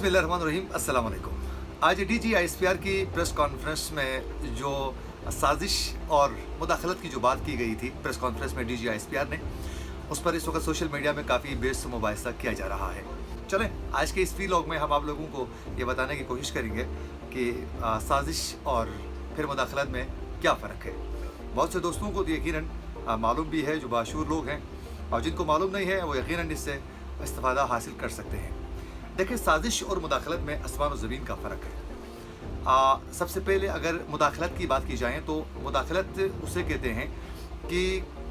बिस्मिल्लाहिर्रहमानिर्रहीम, अस्सलाम वालेकुम। आज DGISPR की प्रेस कॉन्फ्रेंस में जो साजिश और मुदाखलत की जो बात की गई थी प्रेस कॉन्फ्रेंस में DGISPR ने, उस पर इस वक्त सोशल मीडिया में काफ़ी बेस मुबाहिसा किया जा रहा है। चलें, आज के इस व्लॉग में हम आप लोगों को ये बताने की कोशिश करेंगे कि साजिश और फिर मुदाखलत में क्या फ़र्क है। बहुत से दोस्तों को तो यकीनन मालूम भी है, जो बाशूर लोग हैं, और जिनको मालूम नहीं है वो यकीनन इससे इस्तिफ़ादा हासिल कर सकते हैं। देखिए, साजिश और मुदाखलत में आसमान और ज़मीन का फ़र्क है। सबसे पहले अगर मुदाखलत की बात की जाए तो मुदाखलत उसे कहते हैं कि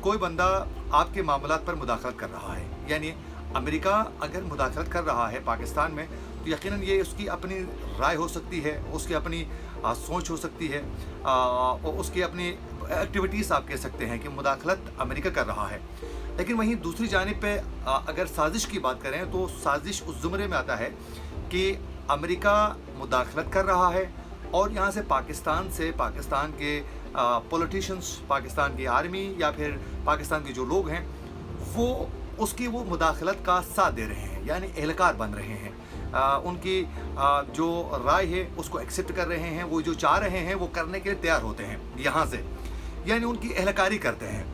कोई बंदा आपके मामलात पर मुदाखलत कर रहा है। यानी अमेरिका अगर मुदाखलत कर रहा है पाकिस्तान में, तो यकीनन ये उसकी अपनी राय हो सकती है, उसकी अपनी सोच हो सकती है, और उसकी अपनी एक्टिविटीज़ आप कह सकते हैं कि मुदाखलत अमेरिका कर रहा है। लेकिन वहीं दूसरी जानिब पे अगर साजिश की बात करें तो साजिश उस ज़ुमरे में आता है कि अमेरिका मुदाखलत कर रहा है और यहाँ से पाकिस्तान के पॉलिटिशियंस, पाकिस्तान की आर्मी या फिर पाकिस्तान के जो लोग हैं वो उसकी वो मुदाखलत का साथ दे रहे हैं, यानी एहलकार बन रहे हैं। उनकी जो राय है उसको एक्सेप्ट कर रहे हैं, वो जो चाह रहे हैं वो करने के लिए तैयार होते हैं यहाँ से, यानी उनकी एहलकारी करते हैं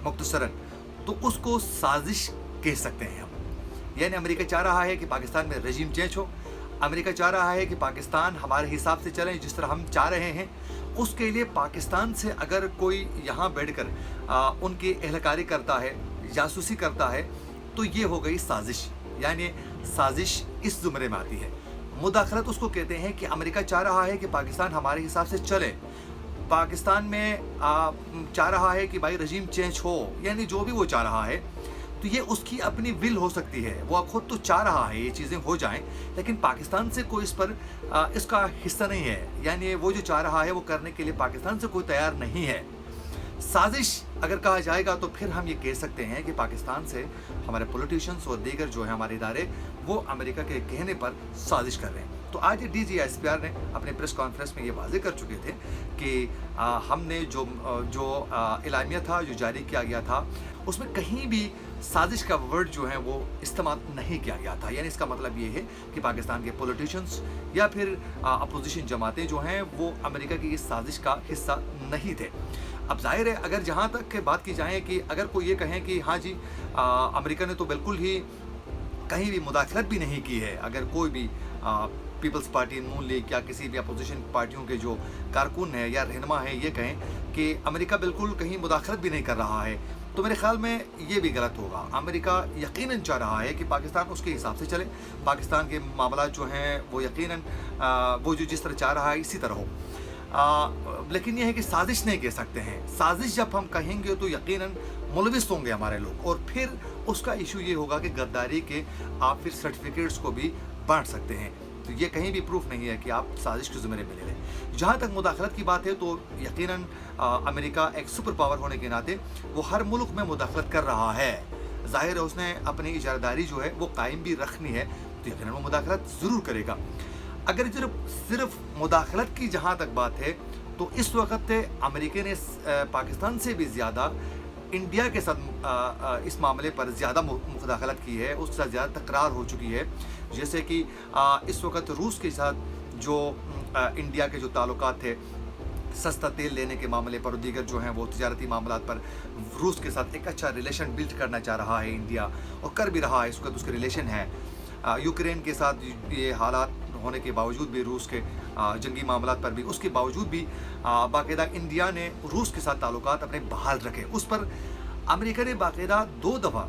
मुख्तसरन। तो उसको साजिश कह सकते हैं हम। यानी अमेरिका चाह रहा है कि पाकिस्तान में रजीम चेंज हो, अमेरिका चाह रहा है कि पाकिस्तान हमारे हिसाब से चले जिस तरह हम चाह रहे हैं। उसके लिए पाकिस्तान से अगर कोई यहाँ बैठकर उनकी एहलकारी करता है, जासूसी करता है, तो ये हो गई साजिश। यानी साजिश इस ज़ुमरे में आती है। मुदाखलत उसको कहते हैं कि अमेरिका चाह रहा है कि पाकिस्तान हमारे हिसाब से चले, पाकिस्तान में चाह रहा है कि भाई रजीम चेंज हो, यानी जो भी वो चाह रहा है, तो ये उसकी अपनी विल हो सकती है। वो खुद तो चाह रहा है ये चीज़ें हो जाएं, लेकिन पाकिस्तान से कोई इस पर इसका हिस्सा नहीं है। यानी वो जो चाह रहा है वो करने के लिए पाकिस्तान से कोई तैयार नहीं है। साजिश अगर कहा जाएगा तो फिर हम ये कह सकते हैं कि पाकिस्तान से हमारे पॉलिटिशियंस और दीगर जो है हमारे इदारे, वो अमेरिका के कहने पर साजिश कर रहे हैं। तो आज DGISPR ने अपने प्रेस कॉन्फ्रेंस में ये वाज़ेह कर चुके थे कि हमने जो एलामिया था, जो जारी किया गया था, उसमें कहीं भी साजिश का वर्ड जो है वो इस्तेमाल नहीं किया गया था। यानी इसका मतलब ये है कि पाकिस्तान के पॉलिटिशियंस या फिर अपोजिशन जमातें जो हैं वो अमेरिका की इस साजिश का हिस्सा नहीं थे। अब जाहिर है, अगर जहाँ तक बात की जाए कि अगर कोई ये कहें कि हाँ जी, अमेरिका ने तो बिल्कुल ही कहीं भी मुदाखलत भी नहीं की है, अगर कोई भी पीपल्स पार्टी, नून लीग या किसी भी अपोजिशन पार्टियों के जो कारकुन है या रहनुमा है ये कहें कि अमेरिका बिल्कुल कहीं मुदाखलत भी नहीं कर रहा है, तो मेरे ख्याल में ये भी गलत होगा। अमेरिका यकीनन चाह रहा है कि पाकिस्तान उसके हिसाब से चले, पाकिस्तान के मामला जो हैं वो यकीनन वो जो जिस तरह चाह रहा है इसी तरह हो। लेकिन यह है कि साजिश नहीं कह सकते हैं। साजिश जब हम कहेंगे तो यकीनन मुलविस होंगे हमारे लोग, और फिर उसका इशू ये होगा कि गद्दारी के आप फिर सर्टिफिकेट्स को भी बांट सकते हैं। तो ये कहीं भी प्रूफ नहीं है कि आप साजिश के ज़ुमरे में ले लें। जहाँ तक मुदाखलत की बात है तो यकीनन अमेरिका एक सुपर पावर होने के नाते वो हर मुल्क में मुदाखलत कर रहा है। ज़ाहिर है उसने अपनी इजारदारी जो है वो कायम भी रखनी है, तो यकीनन वो मुदाखलत ज़रूर करेगा। अगर सिर्फ मुदाखलत की जहाँ तक बात है तो इस वक्त अमेरिका ने पाकिस्तान से भी ज़्यादा इंडिया के साथ इस मामले पर ज़्यादा मुदाखलत की है, उसके साथ ज़्यादा तकरार हो चुकी है। जैसे कि इस वक्त रूस के साथ जो इंडिया के जो ताल्लुकात थे, सस्ता तेल लेने के मामले पर और दीगर जो हैं वो तिजारती मामलात पर रूस के साथ एक अच्छा रिलेशन बिल्ड करना चाह रहा है इंडिया, और कर भी रहा है। इस वक्त उसके रिलेशन है। यूक्रेन के साथ ये हालात होने के बावजूद भी, रूस के जंगी मामलात पर भी, उसके बावजूद भी बाकायदा इंडिया ने रूस के साथ ताल्लुकात अपने बहाल रखे। उस पर अमेरिका ने बाकायदा 2 दफ़ा,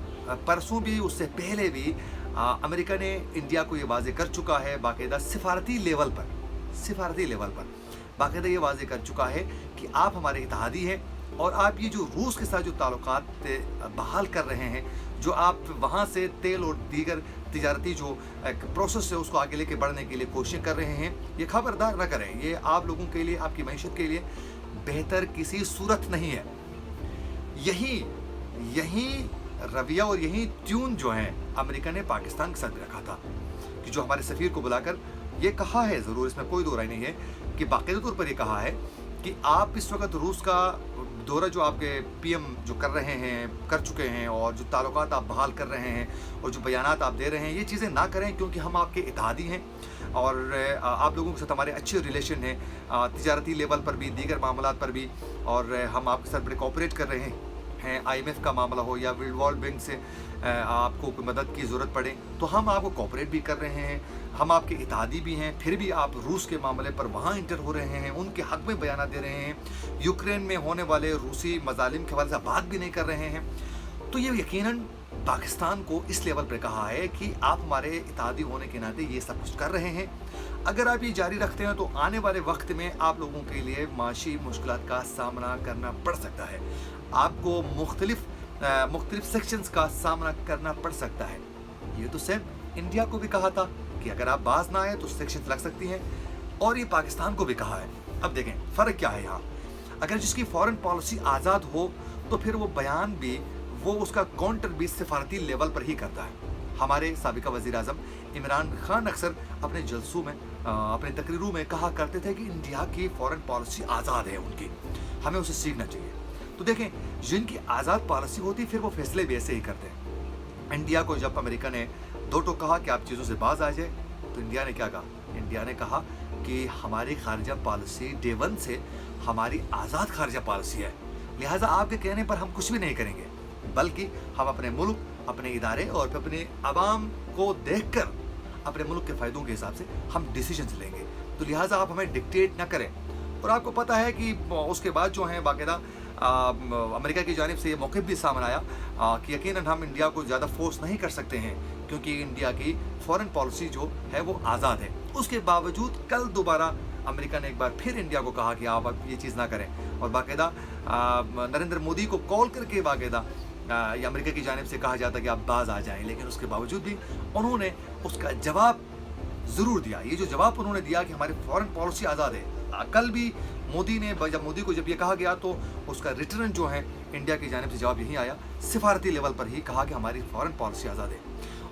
परसों भी उससे पहले भी अमेरिका ने इंडिया को ये वाज़ेह कर चुका है, बाकायदा सिफारती लेवल पर बाकायदा ये वाज़ेह कर चुका है कि आप हमारे इत्तेहादी हैं, और आप ये जो रूस के साथ जो ताल्लुकात बहाल कर रहे हैं, जो आप वहाँ से तेल और दीगर तिजारती जो एक प्रोसेस है उसको आगे लेके बढ़ने के लिए कोशिशें कर रहे हैं, ये खबरदार न करें। ये आप लोगों के लिए, आपकी मईशत के लिए बेहतर किसी सूरत नहीं है। यही रवैया और यही ट्यून जो है अमेरिका ने पाकिस्तान के साथ भी रखा था, कि जो हमारे सफ़ीर को बुलाकर ये कहा है, ज़रूर इसमें कोई दो राय नहीं है, कि बाकायदा तौर पर ये कहा है कि आप इस वक्त रूस का दौरा जो आपके पीएम जो कर रहे हैं, कर चुके हैं, और जो ताल्लुकात आप बहाल कर रहे हैं और जो बयानात आप दे रहे हैं, ये चीज़ें ना करें, क्योंकि हम आपके इत्तेहादी हैं और आप लोगों के साथ हमारे अच्छे रिलेशन हैं, तिजारती लेवल पर भी, दीगर मामलात पर भी, और हम आपके साथ बड़े कोऑपरेट कर रहे हैं। IMF का मामला हो या वर्ल्ड बैंक से आपको कोई मदद की ज़रूरत पड़े तो हम आपको कोऑपरेट भी कर रहे हैं, हम आपके इत्तेहादी भी हैं। फिर भी आप रूस के मामले पर वहाँ इंटर हो रहे हैं, उनके हक़ में बयान दे रहे हैं, यूक्रेन में होने वाले रूसी मज़ालिम के हवाले से बात भी नहीं कर रहे हैं। तो ये यकीनन पाकिस्तान को इस लेवल पर कहा है कि आप हमारे इत्तेहादी होने के नाते ये सब कुछ कर रहे हैं। अगर आप ये जारी रखते हैं तो आने वाले वक्त में आप लोगों के लिए माशी मुश्किलात का सामना करना पड़ सकता है, आपको मुख्तलिफ सेक्शंस का सामना करना पड़ सकता है। ये तो सेम इंडिया को भी कहा था कि अगर आप बाज ना आए तो सेक्शंस लग सकती हैं, और ये पाकिस्तान को भी कहा है। अब देखें फ़र्क क्या है यहाँ। अगर जिसकी फॉरेन पॉलिसी आज़ाद हो तो फिर वो बयान भी, वो उसका काउंटर भी सिफारती लेवल पर ही करता है। हमारे साबिका वज़ीर आज़म इमरान खान अक्सर अपने जलसों में, अपने तकरीरों में कहा करते थे कि इंडिया की फॉरेन पॉलिसी आज़ाद है उनकी, हमें उसे सीखना चाहिए। तो देखें, जिनकी आज़ाद पॉलिसी होती फिर वो फैसले भी ऐसे ही करते हैं। इंडिया को जब अमेरिका ने दो टोक कहा कि आप चीज़ों से बाज आ जाए, तो इंडिया ने क्या कहा? इंडिया ने कहा कि हमारी खारजा पॉलिसी डे वन से हमारी आज़ाद खारजा पॉलिसी है, लिहाजा आपके कहने पर हम कुछ भी नहीं करेंगे, बल्कि हम अपने मुल्क, अपने इदारे और अपने अवाम को देखकर अपने मुल्क के फ़ायदों के हिसाब से हम डिसीजंस लेंगे। तो लिहाजा आप हमें डिक्टेट ना करें। और आपको पता है कि उसके बाद जो है बाकायदा अमेरिका की जानिब से ये मौक़िफ़ भी सामने आया कि यकीनन हम इंडिया को ज़्यादा फोर्स नहीं कर सकते हैं, क्योंकि इंडिया की फॉरेन पॉलिसी जो है वो आज़ाद है। उसके बावजूद कल दोबारा अमेरिका ने एक बार फिर इंडिया को कहा कि आप ये चीज़ ना करें, और बाकायदा नरेंद्र मोदी को कॉल करके बाकायदा ये अमेरिका की जानिब से कहा जाता कि आप बाज आ जाएं, लेकिन उसके बावजूद भी उन्होंने उसका जवाब ज़रूर दिया। ये जो जवाब उन्होंने दिया कि हमारी फॉरेन पॉलिसी आज़ाद है, कल भी जब मोदी को जब ये कहा गया तो उसका रिटर्न जो है इंडिया की जानिब से जवाब यही आया, सिफारती लेवल पर ही कहा कि हमारी फॉरेन पॉलिसी आज़ाद है।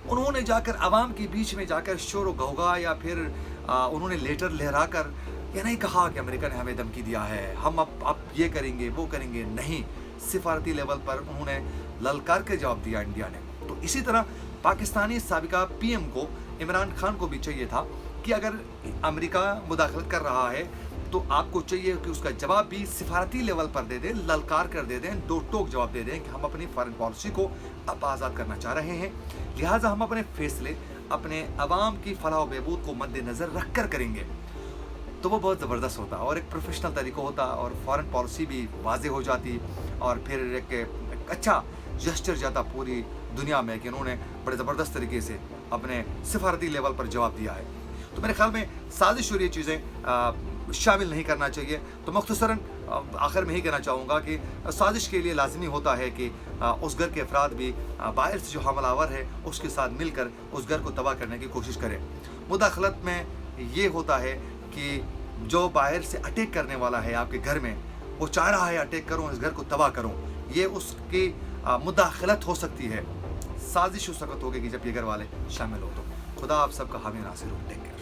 उन्होंने जाकर आवाम के बीच में जाकर शोर गौगा या फिर उन्होंने लेटर लहरा कर ये नहीं कहा कि अमेरिका ने हमें धमकी दिया है, हम अब ये करेंगे वो करेंगे, नहीं, सिफारती लेवल पर उन्होंने ललकार के जवाब दिया इंडिया ने। तो इसी तरह पाकिस्तानी साबिका पीएम को, इमरान खान को भी चाहिए था कि अगर अमेरिका मुदाखलत कर रहा है तो आपको चाहिए कि उसका जवाब भी सिफारती लेवल पर दे दें, ललकार कर दे दें, दो टोक जवाब दे दें कि हम अपनी फॉरेन पॉलिसी को अब आज़ाद करना चाह रहे हैं, लिहाजा हम अपने फैसले अपने अवाम की फलाह व बहबूद को मद्देनज़र रख कर करेंगे। तो वो बहुत ज़बरदस्त होता और एक प्रोफेशनल तरीका होता, और फॉरेन पॉलिसी भी वाज़ेह हो जाती, और फिर एक अच्छा जेस्चर जाता पूरी दुनिया में कि उन्होंने बड़े ज़बरदस्त तरीके से अपने सिफारती लेवल पर जवाब दिया है। तो मेरे ख्याल में साजिश और ये चीज़ें शामिल नहीं करना चाहिए। तो मुख्तसरन आखिर में ही कहना चाहूँगा कि साजिश के लिए लाजमी होता है कि उस घर के अफराद भी बाहर से जो हमलावर है उसके साथ मिलकर उस घर को तबाह करने की कोशिश करें। मुदाखलत में ये होता है कि जो बाहर से अटैक करने वाला है आपके घर में, वो चाह रहा है अटैक करूँ, इस घर को तबाह करूँ, ये उसकी मुदाखलत हो सकती है, साजिश उस वक़्त होगी कि जब ये घर वाले शामिल हो। तो खुदा आप सबका हामी नासिर हो। Take care.